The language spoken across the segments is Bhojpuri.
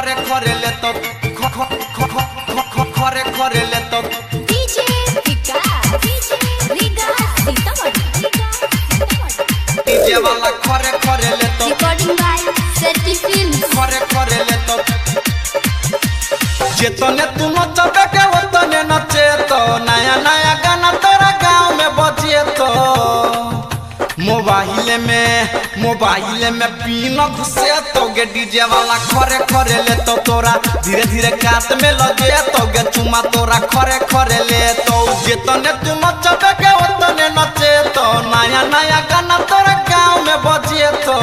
खरे खरे ले तो खरे खरे ले तो डीजे पिका डीजे रीगा सीतामढ़ी डीजे वाला खरे खरे ले तो रिकॉर्डिंग बाय सेटी फिल्म्स खरे खरे ले तो जेतने तू नचबे के ओतने नचे तो नया नया गाना तोरा गांव में बजे तो मोबाइल में पीन घुसे तो गे डीजे वाला खरे खरे ले तो तोरा धीरे धीरे काट में लगे तो गे चुमा तोरा खरे खरे ले तो जेतने तू नचबे के ओतने नचे तो नया नया गाना तोरा गांव में बजे तो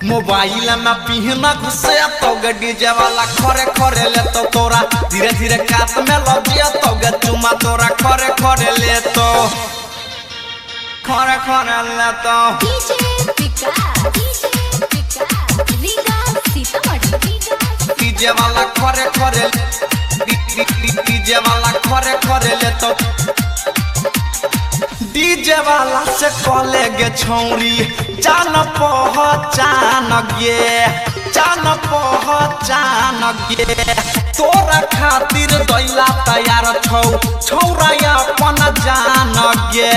मोबाइल में पीना घुसे तो गे डीजे वाला खरे खरे ले तो तोरा धीरे धीरे काट में लगे तो गे चुमा तोरा खरे खरे ले तो खरे खरे ले तो डीजे पिका रीगा सीतामढ़ी डीजे वाला खरे खरे डीजे वाला खरे खरे ले तो डीजे वाला से कॉले गे छौरी जान पहचान गे तोरा खातिर दैला तैयार छौ छौरा अपन जान गे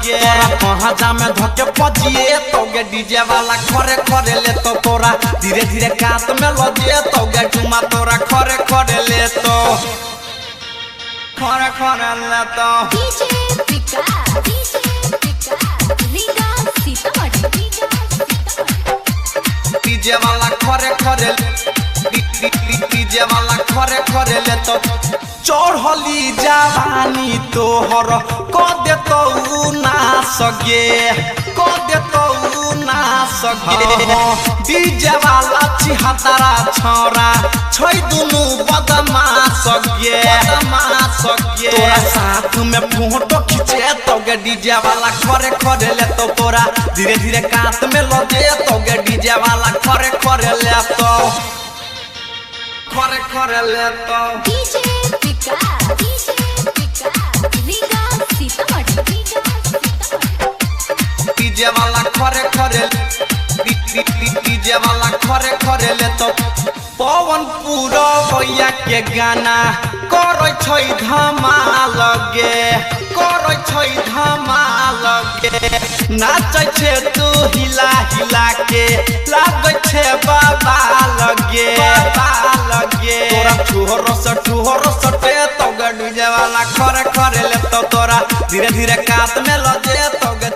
तोरा पहाजा में धके पजिए तो गे डीजे वाला खरे खरे ले तो तोरा धीरे धीरे काट में लगे तो गे चुमा तोरा खरे खरे ले तो खरे खरे ले तो डीजे पिका रीगा सीतामढ़ी डीजे वाला खरे खरे डीजे वाला खरे खरे ले तो चढ़ली जवानी तोहर क दे तो ना सगे डीजे वाला छिहत्तरा छौरा छै दुनु बदमाश गे तोरा साथ में फोटो खींचे तो गे डीजे वाला खरे खरे ले तो तोरा धीरे धीरे काट में लगे तो गे डीजे वाला खरे खरे ले तो खरे खरे ले तो डीजे पिका रीगा सीतामढ़ी डीजे वाला खरे खरे डीजे वाला खरे खरे ले तो पवन पूरा भैया के गाना करै छै धमाल गे नाचै छै तू हिला हिला के लागै छै बाबा लगे तोरा ठुहरो सटे तो गे डीजे वाला खरे खरे ले तो तोरा धीरे धीरे काट में लगे तो गे